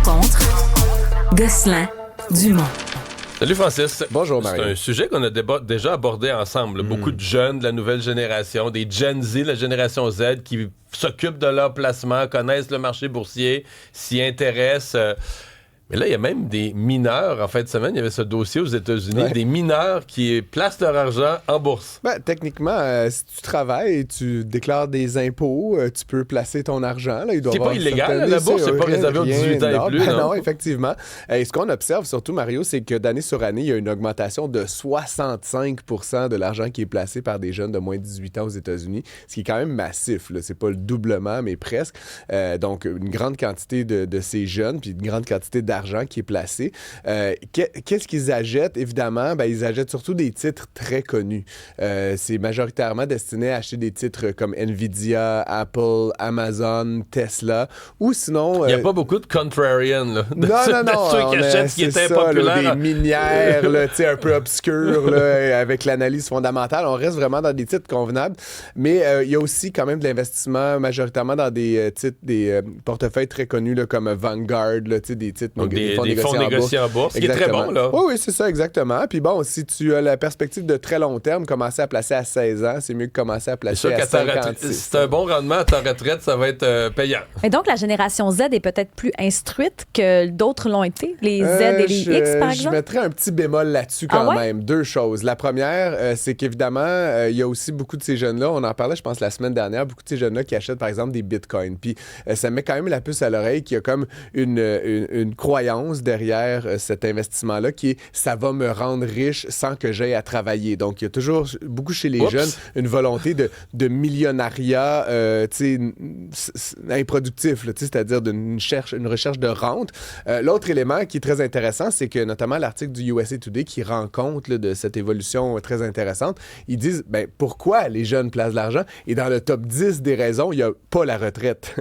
rencontre Gosselin-Dumont. Salut Francis. Bonjour Mario. C'est un sujet qu'on a déjà abordé ensemble. Beaucoup de jeunes de la nouvelle génération, des Gen Z, la génération Z, qui s'occupent de leur placement, connaissent le marché boursier, s'y intéressent. Mais là, il y a même des mineurs. En fin de semaine, il y avait ce dossier aux États-Unis, des mineurs qui placent leur argent en bourse. Techniquement, si tu travailles et tu déclares des impôts, tu peux placer ton argent. Là, c'est pas illégal, la bourse, c'est pas réservé aux 18 ans et plus. Non, effectivement. Et ce qu'on observe surtout, Mario, c'est que d'année sur année, il y a une augmentation de 65% de l'argent qui est placé par des jeunes de moins de 18 ans aux États-Unis, ce qui est quand même massif. Là. C'est pas le doublement, mais presque. Donc, une grande quantité de ces jeunes, puis une grande quantité d'argent qui est placé. Qu'est-ce qu'ils achètent? Évidemment, ils achètent surtout des titres très connus. C'est majoritairement destiné à acheter des titres comme Nvidia, Apple, Amazon, Tesla, ou sinon... Il n'y a pas beaucoup de contrarian, là. Non. Ceux qui achètent ce qui était populaire. Là, des minières, là, un peu obscures, là, avec l'analyse fondamentale. On reste vraiment dans des titres convenables. Mais il y a aussi quand même de l'investissement majoritairement dans des titres, des portefeuilles très connus là, comme Vanguard, là, des titres... Donc, des fonds négociés en bourse, ce qui est très bon, là. Oui, c'est ça, exactement. Puis bon, si tu as la perspective de très long terme, commencer à placer à 16 ans, c'est mieux que commencer à placer à 56. Si c'est un bon rendement à ta retraite, ça va être payant. Et donc, la génération Z est peut-être plus instruite que d'autres l'ont été, les Z et les X, par exemple? Je mettrais un petit bémol là-dessus quand même. Deux choses. La première, c'est qu'évidemment, il y a aussi beaucoup de ces jeunes-là, on en parlait, je pense, la semaine dernière, beaucoup de ces jeunes-là qui achètent, par exemple, des bitcoins. Puis ça met quand même la puce à l'oreille qu'il y a comme une croyance derrière cet investissement-là qui est « ça va me rendre riche sans que j'aie à travailler ». Donc, il y a toujours beaucoup chez les jeunes une volonté de millionariat improductif, c'est-à-dire une recherche de rente. L'autre élément qui est très intéressant, c'est que notamment l'article du USA Today qui rend compte de cette évolution très intéressante, ils disent pourquoi les jeunes placent de l'argent? Et dans le top 10 des raisons, il n'y a pas la retraite.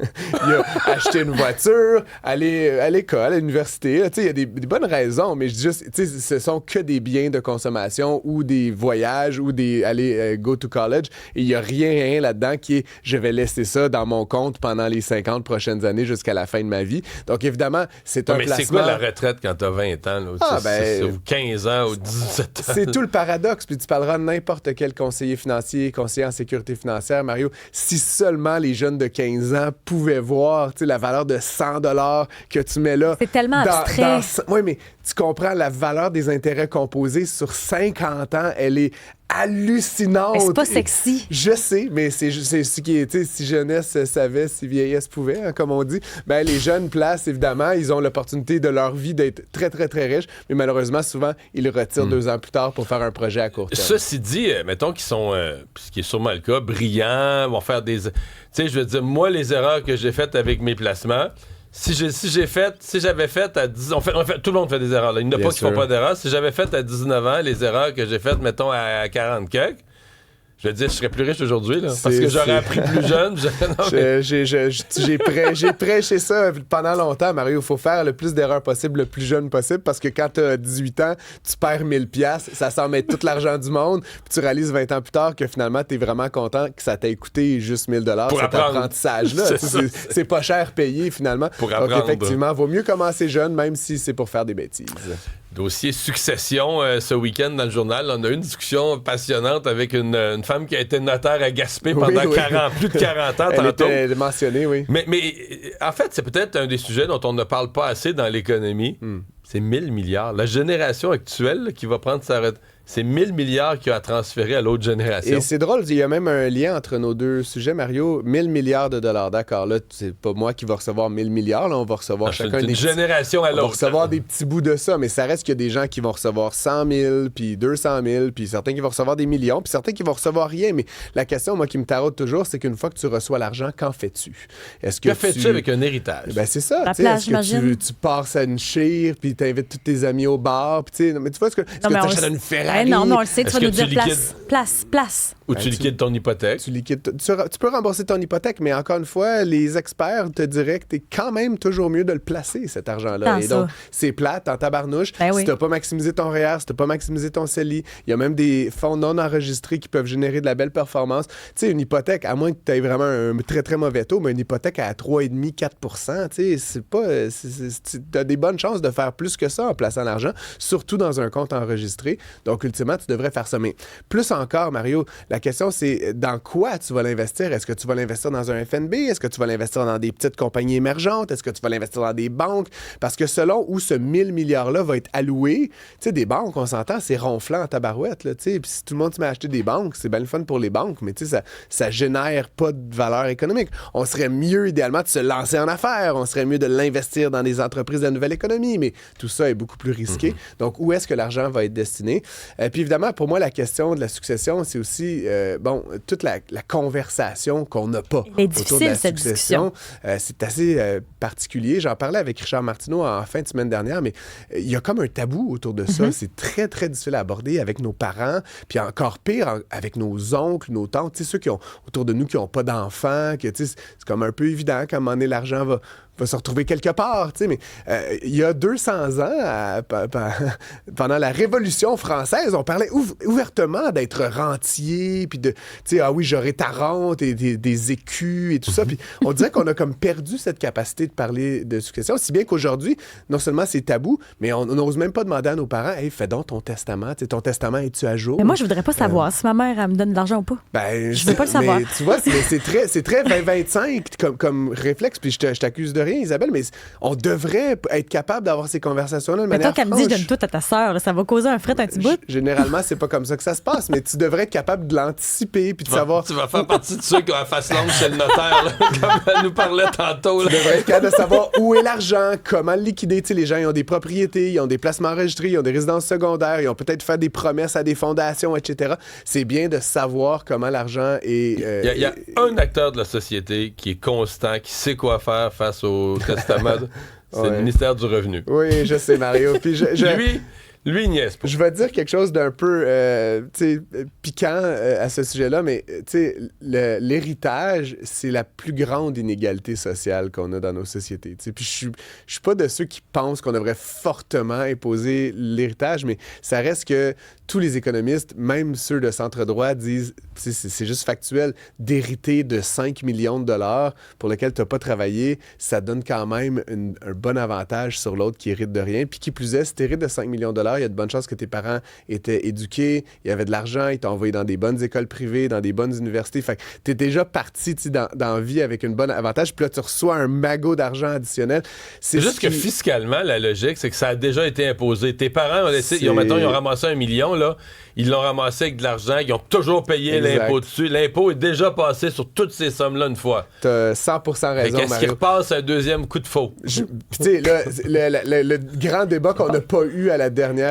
Il y a acheter une voiture, aller à l'école, à l'université. Il y a des bonnes raisons, mais je dis juste, ce sont que des biens de consommation ou des voyages ou aller go to college. Et il n'y a rien là-dedans qui est je vais laisser ça dans mon compte pendant les 50 prochaines années jusqu'à la fin de ma vie. Donc évidemment, c'est un placement. Mais c'est quoi la retraite quand tu as 20 ans? Là, ou 15 ans ou 17 ans? C'est tout le paradoxe. Puis tu parleras de n'importe quel conseiller financier, conseiller en sécurité financière, Mario. Si seulement les jeunes de 15 ans pouvaient voir la valeur de 100 $ que tu mets là. C'est tellement abstrait. Oui, mais tu comprends, la valeur des intérêts composés sur 50 ans, elle est hallucinante. Mais c'est pas sexy. Je sais, mais c'est ce qui est, si jeunesse savait, si vieillesse pouvait, hein, comme on dit. Les jeunes placent, évidemment, ils ont l'opportunité de leur vie d'être très, très, très riches, mais malheureusement, souvent, ils le retirent 2 ans plus tard pour faire un projet à court terme. Ceci dit, mettons qu'ils sont, ce qui est sûrement le cas, brillants, vont faire des... Tu sais, je veux dire, moi, les erreurs que j'ai faites avec mes placements, si j'avais fait à 10 tout le monde fait des erreurs. Là. Il n'y en a pas qui font pas d'erreurs. Si j'avais fait à 19 ans les erreurs que j'ai faites, mettons, à 40 quelques, je veux dire, je serais plus riche aujourd'hui, là, parce que j'aurais appris plus jeune. J'ai prêché ça pendant longtemps, Mario. Il faut faire le plus d'erreurs possible, le plus jeune possible, parce que quand tu as 18 ans, tu perds 1000$, ça semble être tout l'argent du monde, puis tu réalises 20 ans plus tard que finalement, tu es vraiment content que ça t'ait coûté juste 1000$ pour cet apprentissage-là. C'est pas cher payé, finalement. Pour apprendre. Donc, effectivement, vaut mieux commencer jeune, même si c'est pour faire des bêtises. Dossier succession, ce week-end dans le journal, on a eu une discussion passionnante avec une femme qui a été notaire à Gaspé pendant plus de 40 ans tantôt. Elle était mentionnée, oui. Mais en fait, c'est peut-être un des sujets dont on ne parle pas assez dans l'économie. C'est 1000 milliards. La génération actuelle là, qui va prendre sa retraite, c'est 1000 milliards qu'il y a à transférer à l'autre génération. Et c'est drôle, il y a même un lien entre nos deux sujets, Mario. 1000 milliards de dollars, d'accord. Là, c'est pas moi qui va recevoir 1000 milliards. Là, on va recevoir chacun des... génération à l'autre. On va recevoir des petits bouts de ça, mais ça reste qu'il y a des gens qui vont recevoir 100 000, puis 200 000, puis certains qui vont recevoir des millions, puis certains qui vont recevoir rien. Mais la question, moi, qui me taraude toujours, c'est qu'une fois que tu reçois l'argent, qu'en fais-tu? Que fais-tu avec un héritage? Ben, c'est ça. La plage, est-ce que tu passes à une chire, puis t'invites tous tes amis au bar, puis mais tu vois, est-ce que tu achètes une Ferrari? arrive. Non, mais on le sait, tu Est-ce vas nous que tu dire liquides- place. Ou tu liquides ton hypothèque. Tu peux rembourser ton hypothèque, mais encore une fois, les experts te diraient que t'es quand même toujours mieux de le placer, cet argent-là. Tant Et ça. donc, c'est plate en tabarnouche. Ben oui. Si t'as pas maximisé ton REER, si t'as pas maximisé ton CELI, il y a même des fonds non enregistrés qui peuvent générer de la belle performance. Tu sais, une hypothèque, à moins que tu aies vraiment un très, très mauvais taux, mais une hypothèque à 3,5, 4 %, tu sais, c'est pas... T'as des bonnes chances de faire plus que ça en plaçant l'argent, surtout dans un compte enregistré. Donc, ultimement, tu devrais faire ça. Mais plus encore, Mario, la question, c'est dans quoi tu vas l'investir? Est-ce que tu vas l'investir dans un FNB? Est-ce que tu vas l'investir dans des petites compagnies émergentes? Est-ce que tu vas l'investir dans des banques? Parce que selon où ce 1000 milliards-là va être alloué, tu sais, des banques, on s'entend, c'est ronflant en tabarouette, là, tu sais. Puis si tout le monde se met à acheter des banques, c'est bien le fun pour les banques, mais tu sais, ça génère pas de valeur économique. On serait mieux, idéalement, de se lancer en affaires. On serait mieux de l'investir dans des entreprises de la nouvelle économie, mais tout ça est beaucoup plus risqué. Donc, où est-ce que l'argent va être destiné? Puis évidemment, pour moi, la question de la succession, c'est aussi, toute la conversation qu'on n'a pas Elle est autour de difficile, la cette succession. C'est assez particulier. J'en parlais avec Richard Martineau en fin de semaine dernière, mais il y a comme un tabou autour de ça. C'est très, très difficile à aborder avec nos parents, puis encore pire, avec nos oncles, nos tantes, tu sais, ceux qui ont autour de nous qui n'ont pas d'enfants, que, tu sais, c'est comme un peu évident qu'à un moment donné, l'argent va se retrouver quelque part, tu sais, mais il y a 200 ans, pendant la Révolution française, on parlait ouvertement d'être rentier, puis de, tu sais, ah oui, j'aurai ta rente et des écus et tout ça, puis on dirait qu'on a comme perdu cette capacité de parler de succession, si bien qu'aujourd'hui, non seulement c'est tabou, mais on n'ose même pas demander à nos parents, hey, fais donc ton testament, tu sais, ton testament, es-tu à jour? Mais moi, je voudrais pas savoir si ma mère, elle me donne de l'argent ou pas. Ben, je veux pas le savoir. Mais, tu vois, c'est très 20-25 comme réflexe, puis je t'accuse de rien, Isabelle, mais on devrait être capable d'avoir ces conversations-là de Mais manière toi, qu'elle me dit, je franche. donne tout à ta sœur, là, ça va causer un fret un petit bout. Généralement, c'est pas comme ça que ça se passe, mais tu devrais être capable de l'anticiper puis de savoir... Tu vas faire partie de ceux qui ont la face longue chez le notaire, là, comme elle nous parlait tantôt. Là. Tu devrais être capable de savoir où est l'argent, comment le liquider. Tu sais, les gens, ils ont des propriétés, ils ont des placements enregistrés, ils ont des résidences secondaires, ils ont peut-être fait des promesses à des fondations, etc. C'est bien de savoir comment l'argent est... Il y a un acteur de la société qui est constant, qui sait quoi faire face au testament. C'est le ministère du Revenu. Oui, je sais, Mario. Puis Lui, il niaise pas. Je vais dire quelque chose d'un peu piquant à ce sujet-là, mais l'héritage, c'est la plus grande inégalité sociale qu'on a dans nos sociétés. T'sais. Puis je suis pas de ceux qui pensent qu'on devrait fortement imposer l'héritage, mais ça reste que tous les économistes, même ceux de centre-droit, disent, c'est juste factuel, d'hériter de 5 millions de dollars pour lesquels tu n'as pas travaillé, ça donne quand même un bon avantage sur l'autre qui hérite de rien. Puis qui plus est, si tu hérites de 5 millions de dollars, il y a de bonnes chances que tes parents étaient éduqués, il y avait de l'argent, ils t'ont envoyé dans des bonnes écoles privées, dans des bonnes universités. Fait que tu es déjà parti dans la vie avec une bonne avantage, puis là, tu reçois un magot d'argent additionnel. C'est juste que fiscalement, la logique, c'est que ça a déjà été imposé. Tes parents ont laissé, ils ont ramassé 1 million, là, ils l'ont ramassé avec de l'argent, ils ont toujours payé l'impôt dessus. L'impôt est déjà passé sur toutes ces sommes-là une fois. T'as 100% raison, Mario. Qu'est-ce qui repasse un deuxième coup de faux? Tu sais, le grand débat qu'on n'a pas eu à la dernière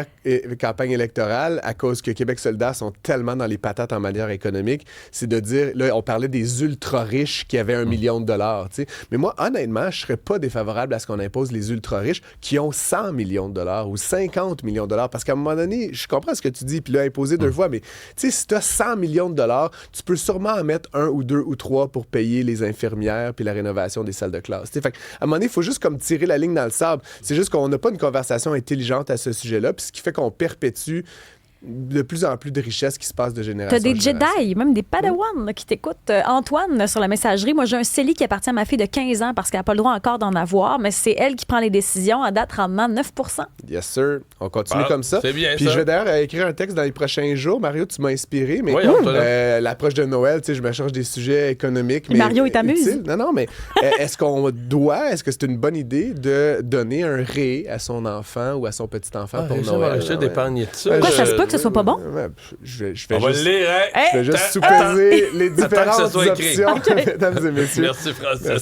campagne électorale, à cause que Québec solidaire sont tellement dans les patates en matière économique, c'est de dire, là, on parlait des ultra-riches qui avaient 1 million de dollars, tu sais. Mais moi, honnêtement, je serais pas défavorable à ce qu'on impose les ultra-riches qui ont 100 millions de dollars ou 50 millions de dollars. Parce qu'à un moment donné, je comprends ce que tu dis, puis là, imposer 2 fois, mais tu sais, si tu as 100 millions de dollars, tu peux sûrement en mettre 1 ou 2 ou 3 pour payer les infirmières puis la rénovation des salles de classe. Fait à un moment donné, il faut juste comme tirer la ligne dans le sable. C'est juste qu'on n'a pas une conversation intelligente à ce sujet-là, puis ce qui fait qu'on perpétue de plus en plus de richesses qui se passent de génération T'as des en génération. Jedi, même des Padawans là, qui t'écoutent. Antoine, sur la messagerie, moi j'ai un CELI qui appartient à ma fille de 15 ans parce qu'elle n'a pas le droit encore d'en avoir, mais c'est elle qui prend les décisions. À date, rendement 9 %. Yes, sir. On continue comme ça. C'est bien, puis ça. je vais d'ailleurs écrire un texte dans les prochains jours. Mario, tu m'as inspiré, mais l'approche de Noël, tu sais, je me charge des sujets économiques. Mais Mario, il t'amuse. utiles. Non, mais est-ce que c'est une bonne idée de donner un ré à son enfant ou à son petit-enfant pour Noël? Acheter d'épargner de ça. Pourquoi ça se peut que ce soit pas bon? Je vais On va juste, le lire, hein? je vais juste sous-peser les Attends que différentes ce soit écrit. options, mesdames et messieurs. Merci, Francis. Merci.